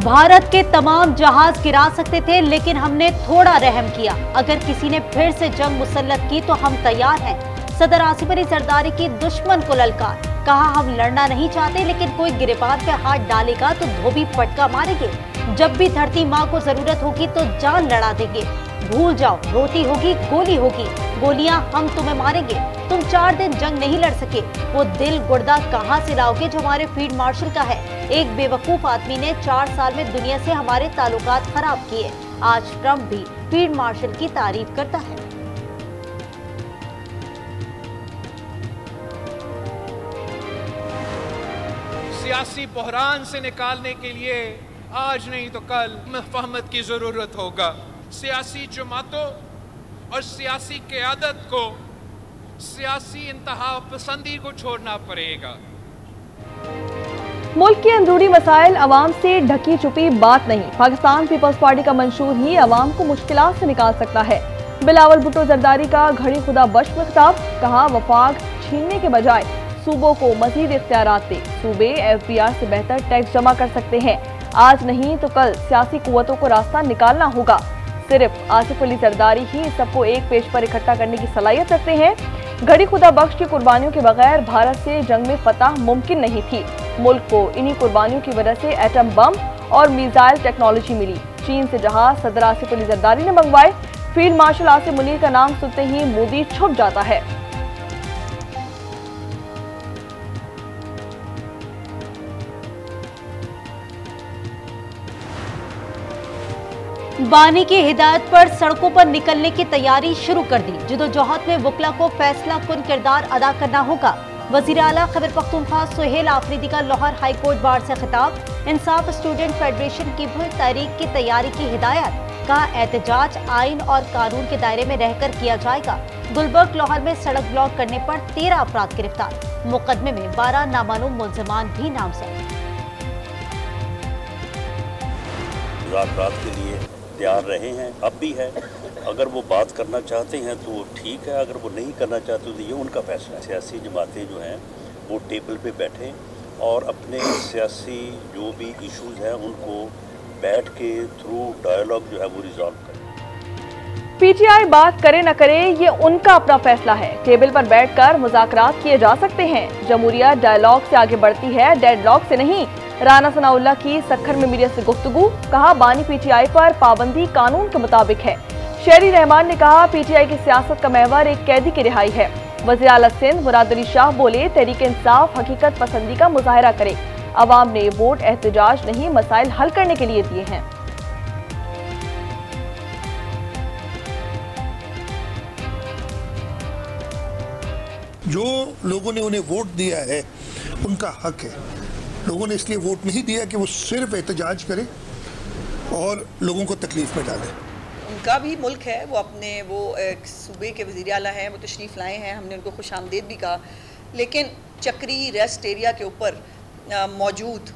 भारत के तमाम जहाज गिरा सकते थे, लेकिन हमने थोड़ा रहम किया। अगर किसी ने फिर से जंग मुसल्लत की तो हम तैयार हैं। सदर आसिफ अली जरदारी की दुश्मन को ललकार। कहा, हम लड़ना नहीं चाहते, लेकिन कोई गिरेबान पे हाथ डालेगा तो धोबी पटका मारेंगे। जब भी धरती माँ को जरूरत होगी तो जान लड़ा देंगे। भूल जाओ, रोटी होगी, गोली होगी, गोलियां हम तुम्हें मारेंगे। तुम 4 दिन जंग नहीं लड़ सके, वो दिल गुर्दा कहां से लाओगे जो हमारे फील्ड मार्शल का है। एक बेवकूफ आदमी ने 4 साल में दुनिया से हमारे ताल्लुकात खराब किए। आज ट्रंप भी फील्ड मार्शल की तारीफ करता है। सियासी बहरान से निकालने के लिए आज नहीं तो कल मुफाहमत की जरूरत होगा। सियासी जमातों और सियासी क़यादत को सियासी इंतहा पसंदी को छोड़ना पड़ेगा। मुल्क के अंदरूनी मसाइल अवाम से ढकी छुपी बात नहीं। पाकिस्तान पीपल्स पार्टी का मंशूर ही अवाम को मुश्किलात से निकाल सकता है। बिलावल भुट्टो जरदारी का घड़ी खुदा बश में खिताब। कहा, वफाक छीनने के बजाय सूबों को मजीद इख्तियारात दे। सूबे FBR से बेहतर टैक्स जमा कर सकते हैं। आज नहीं तो कल सियासी कुव्वतों को रास्ता निकालना होगा। सिर्फ आसिफ अली जरदारी ही सबको एक पेज पर इकट्ठा करने की सलाहियत रखते हैं। घड़ी खुदा बख्श की कुर्बानियों के बगैर भारत से जंग में फतह मुमकिन नहीं थी। मुल्क को इन्हीं कुर्बानियों की वजह से एटम बम और मिसाइल टेक्नोलॉजी मिली। चीन से जहाज सदर आसिफ अली जरदारी ने मंगवाए। फील्ड मार्शल आसिम मुनीर का नाम सुनते ही मोदी छुप जाता है। बानी की हिदायत पर सड़कों पर निकलने की तैयारी शुरू कर दी। जदोजहद में वकला को फैसला कुन किरदार अदा करना होगा। वजीर आला खैबर पख्तूनख्वा सुहेल आफरीदी का लाहौर हाई कोर्ट बार से खिताब। इंसाफ स्टूडेंट फेडरेशन की भी तहरीक की तैयारी की हिदायत। कहा, एहतजाज आइन और कानून के दायरे में रहकर किया जाएगा। गुलबर्ग लाहौर में सड़क ब्लॉक करने पर 13 अफराद गिरफ्तार। मुकदमे में 12 नामालूम मुलजमान भी नामजद। मुज़ाकरात के लिए तैयार रहे हैं, अब भी है। अगर वो बात करना चाहते हैं तो ठीक है, अगर वो नहीं करना चाहते तो ये उनका फैसला है। सियासी जमातें जो हैं वो टेबल पे बैठें और अपने सियासी जो भी इश्यूज हैं उनको बैठ के थ्रू डायलॉग जो है वो रिजॉल्व करें। PTI बात करे न करे ये उनका अपना फैसला है। टेबल पर बैठकर मुज़ाकरात किए जा सकते हैं। जमहूरियत डायलॉग से आगे बढ़ती है, डेडलॉक से नहीं। राना सनाउल्लाह की सक्खर में मीडिया से गुफ्तगू। कहा, बानी PTI पर पाबंदी कानून के मुताबिक है। शेरी रहमान ने कहा, PTI की सियासत का महवर एक कैदी की रिहाई है। वज़ीर आला सिंध मुराद अली शाह बोले, तहरीक इंसाफ हकीकत पसंदी का मुजाहरा करे। अवाम ने वोट एहतजाज नहीं मसाइल हल करने के लिए दिए हैं। जो लोगों ने उन्हें वोट दिया है उनका हक है। लोगों ने इसलिए वोट नहीं दिया कि वो सिर्फ एहतजाज करें और लोगों को तकलीफ में डालें। उनका भी मुल्क है, वो अपने वो एक सूबे के वज़ीर आला हैं, वो तशरीफ़ लाए हैं। हमने उनको खुशामदीद भी कहा, लेकिन चक्री रेस्ट एरिया के ऊपर मौजूद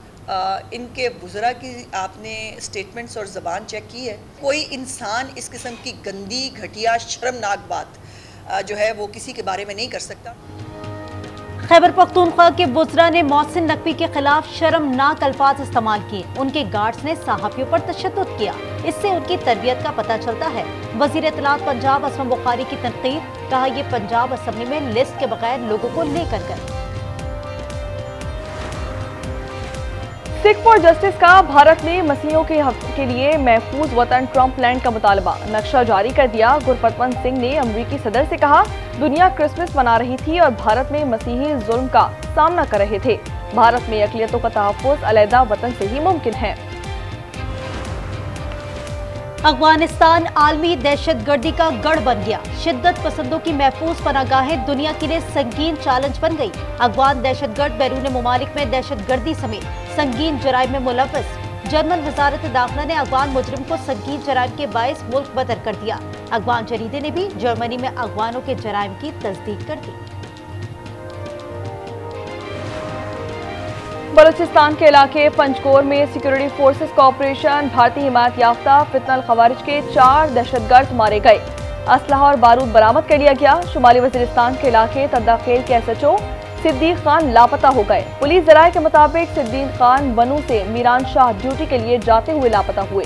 इनके वुज़रा की आपने स्टेटमेंट्स और ज़बान चेक की है। कोई इंसान इस किस्म की गंदी घटिया शर्मनाक बात जो है वो किसी के बारे में नहीं कर सकता। खैबर पख्तूनख्वा के वुज़रा ने मोहसिन नकवी के खिलाफ शर्मनाक अल्फाज इस्तेमाल किए। उनके गार्ड्स ने सहाफ़ियों पर तशद्दुद किया। इससे उनकी तरबियत का पता चलता है। वज़ीर इत्तलात पंजाब असम बुखारी की तनकीद। कहा, यह पंजाब असम्बली में लिस्ट के बगैर लोगों को लेकर गए। सिख फॉर जस्टिस का भारत में मसीहियों के लिए महफूज वतन ट्रंप लैंड का मुतालबा। नक्शा जारी कर दिया। गुरपतवंत सिंह ने अमरीकी सदर से कहा, दुनिया क्रिसमस मना रही थी और भारत में मसीही जुल्म का सामना कर रहे थे। भारत में अक़लियतों का तहफ़्फ़ुज़ अलहदा वतन से ही मुमकिन है। अफगानिस्तान आलमी दहशतगर्दी का गढ़ बन गया। शिद्दत पसंदों की महफूज पनागाहें दुनिया के लिए संगीन चैलेंज बन गई। अफगान दहशतगर्द बैरून मुमालिक में दहशतगर्दी समेत संगीन जराइम में मुलव्वस। जर्मन वजारत दाखिला ने अफगान मुजरिम को संगीन जराइम के बायस मुल्क बदर कर दिया। अफगान जरीदे ने भी जर्मनी में अफगानों के जराइम की तस्दीक कर दी। बलूचिस्तान के इलाके पंचकोर में सिक्योरिटी फोर्सेस का ऑपरेशन। भारतीय हिमायत याफ्ता फितनल खवारिज के 4 दहशतगर्द मारे गए। असलहा और बारूद बरामद कर लिया गया। शुमाली वजीरिस्तान के इलाके तद्दाखेल के SHO सिद्दीक खान लापता हो गए। पुलिस जराये के मुताबिक सिद्दीक खान बनू से मीरान शाह ड्यूटी के लिए जाते हुए लापता हुए।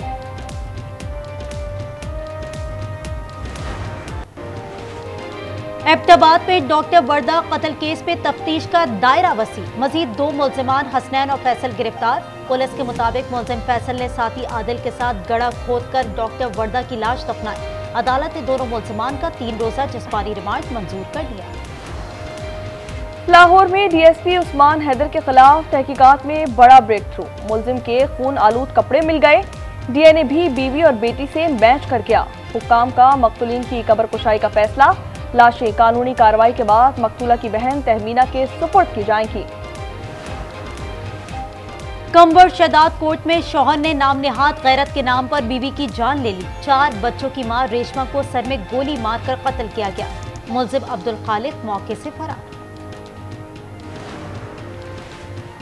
एबटाबाद में डॉक्टर वर्दा कत्ल केस पे तफ्तीश का दायरा वसी। मजीद 2 मुल्जिमान हसनैन और फैसल गिरफ्तार। पुलिस के मुताबिक मुल्जिम फैसल ने साथी आदिल के साथ गड़ा खोदकर डॉक्टर वर्दा की लाश दफनाई। अदालत ने दोनों मुल्जिमान का 3 रोजा जिस्मानी रिमांड मंजूर कर लिया। लाहौर में डीएसपी उस्मान हैदर के खिलाफ तहकीकात में बड़ा ब्रेक थ्रू। मुल्जिम के खून आलूद कपड़े मिल गए। डीएनए भी बीवी और बेटी से मैच कर गया। हुक्काम का मकतूलीन की कब्र कुशाई का फैसला। लाशें कानूनी कार्रवाई के बाद मकतूला की बहन तहमीना के सुपुर्द की जाएंगी। कंबर शहदाद कोर्ट में शौहर ने नाम नेहाद गैरत के नाम पर बीवी की जान ले ली। 4 बच्चों की मां रेशमा को सर में गोली मारकर कत्ल किया गया। मुल्जिम अब्दुल खालिक मौके से फरार।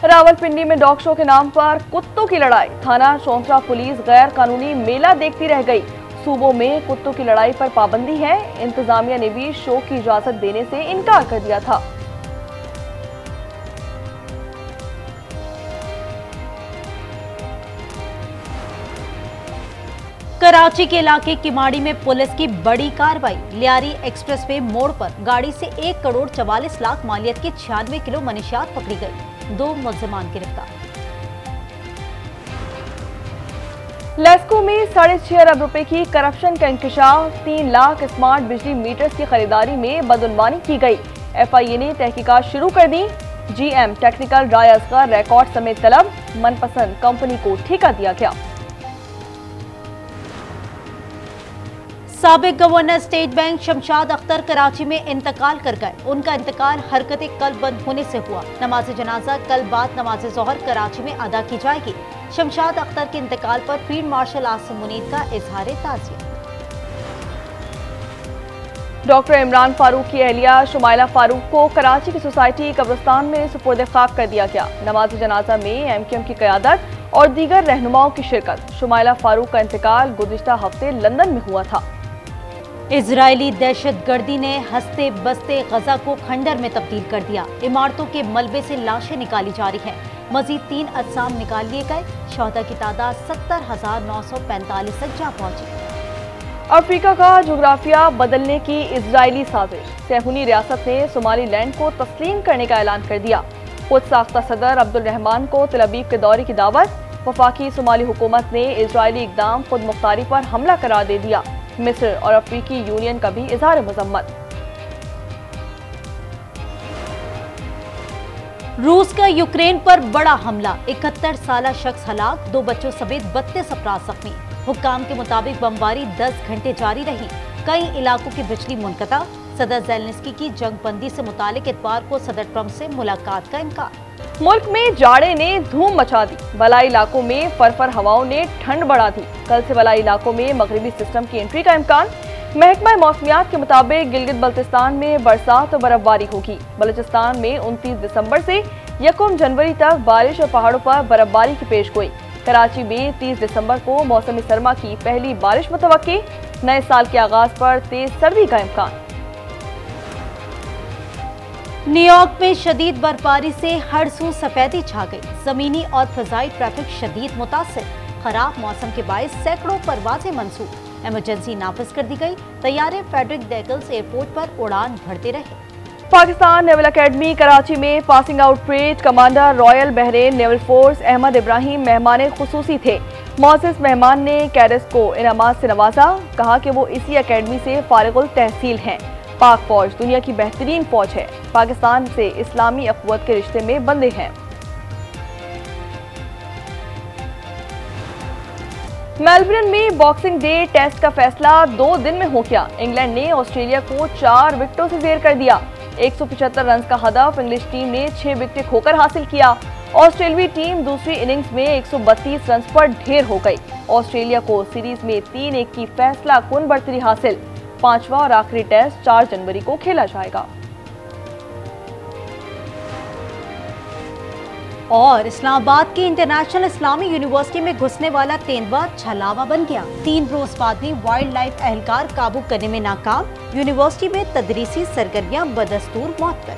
रावलपिंडी में डॉग शो के नाम पर कुत्तों की लड़ाई। थाना चौंतरा पुलिस गैर कानूनी मेला देखती रह गई। सूबों में कुत्तों की लड़ाई पर पाबंदी है। इंतजामिया ने भी शो की इजाजत देने से इनकार कर दिया था। कराची के इलाके किमाड़ी में पुलिस की बड़ी कार्रवाई। लियारी एक्सप्रेसवे मोड़ पर गाड़ी से 1 करोड़ 44 लाख मालियत की 96 किलो मनशियात पकड़ी गई। 2 मुल्जिमान गिरफ्तार। लेस्को में 6.5 अरब रुपए की करप्शन का इंकशाफ। 3 लाख स्मार्ट बिजली मीटर्स की खरीदारी में बदअनवानी की गई। FIA ने तहकीकात शुरू कर दी। GM टेक्निकल रायस का रिकॉर्ड समेत तलब। मनपसंद कंपनी को ठेका दिया गया। साबिक governor state bank Shamshad Akhtar Karachi में इंतकाल कर गए। उनका इंतकाल हरकत कल्ब बंद होने से हुआ। नमाज जनाजा कल बाद नमाज ज़ोहर कराची में अदा की जाएगी। शमशाद अख्तर के इंतकाल पर फील्ड मार्शल आसिम मुनीर का इजहार ताज़ियत। डॉक्टर इमरान फारूक की अहलिया शुमाइला फारूक को कराची की सोसाइटी कब्रिस्तान में सुपुर्द खाक कर दिया गया। नमाज जनाजा में MQM की क़यादत और दीगर रहनुमाओं की शिरकत। शुमाइला फारूक का इंतकाल गुज़िश्ता हफ्ते लंदन में हुआ था। इजरायली दहशतगर्दी ने हंसते बसते गजा को खंडर में तब्दील कर दिया। इमारतों के मलबे से लाशें निकाली जा रही हैं। मजीद 3 अजसाम निकाल लिए गए। शहदा की तादाद 70,945 तक जा पहुंची। अफ्रीका का जोग्राफिया बदलने की इजरायली साजिश। सहूनी रियासत ने सोमालीलैंड को तस्लीम करने का ऐलान कर दिया। खुद साख्ता सदर अब्दुल रहमान को तल अवीव के दौरे की दावत। वफाकी सोमाली हुकूमत ने इजरायली इकदाम खुद मुख्तारी पर हमला करार दे दिया। मिस्र और अफ्रीकी यूनियन का भी इजहार मजम्मत। रूस का यूक्रेन पर बड़ा हमला। 71 साला शख्स हलाक। 2 बच्चों समेत 32 अफराद जख्मी। हुक्काम के मुताबिक बमबारी 10 घंटे जारी रही। कई इलाकों की बिजली मुनक़ता। सदर ज़ेलेंस्की की जंगबंदी से मुतालिक इतवार को सदर ट्रंप से मुलाकात का इनकार। मुल्क में जाड़े ने धूम मचा दी। बलाई इलाकों में फरफर हवाओं ने ठंड बढ़ा दी। कल से बलाई इलाकों में मगरिबी सिस्टम की एंट्री का इम्कान। महकमा मौसमियात के मुताबिक गिलगित बल्तिस्तान में बरसात और बर्फबारी होगी। बलूचिस्तान में 29 दिसंबर से 1 जनवरी तक बारिश और पहाड़ों पर बर्फबारी की पेशगोई। कराची में 30 दिसंबर को मौसमी सरमा की पहली बारिश मुतवक्की। नए साल के आगाज पर तेज सर्दी का इम्कान। न्यूयॉर्क में शदीद बर्फबारी से हर सू सफेदी छा गई। जमीनी और फजाई ट्रैफिक शदीद मुतासिर। खराब मौसम के बायस सैकड़ों परवाजें मंसूब। इमरजेंसी नाफिज कर दी गई। तैयारे फेडरिक डेगल्स एयरपोर्ट पर उड़ान भरते रहे। पाकिस्तान नेवल अकेडमी कराची में passing out parade commander Royal Bahrain Naval Force Ahmed Ibrahim मेहमान खुसूसी थे। मोअज़्ज़िज़ मेहमान ने कैडेट्स को इनामात से नवाजा। कहा कि वो इसी अकेडमी से फारिगुल तहसील हैं। पाक फौज दुनिया की बेहतरीन फौज है। पाकिस्तान से इस्लामी अखवत के रिश्ते में बंधे हैं। मेलबर्न में बॉक्सिंग डे टेस्ट का फैसला 2 दिन में हो गया। इंग्लैंड ने ऑस्ट्रेलिया को 4 विकेटों से ज़ेर कर दिया। 175 रन का हदफ इंग्लिश टीम ने 6 विकेट खोकर हासिल किया। ऑस्ट्रेलियाई टीम दूसरी इनिंग्स में 132 रन पर ढेर हो गई। ऑस्ट्रेलिया को सीरीज में 3-1 की फैसला कुन बढ़तरी हासिल। 5वां और आखिरी टेस्ट 4 जनवरी को खेला जाएगा। और इस्लामाबाद की इंटरनेशनल इस्लामी यूनिवर्सिटी में घुसने वाला तेंदुआ छलावा बन गया। 3 रोज बाद भी वाइल्ड लाइफ एहलकार काबू करने में नाकाम। यूनिवर्सिटी में तदरीसी सरगर्मियां बदस्तूर मौत पर।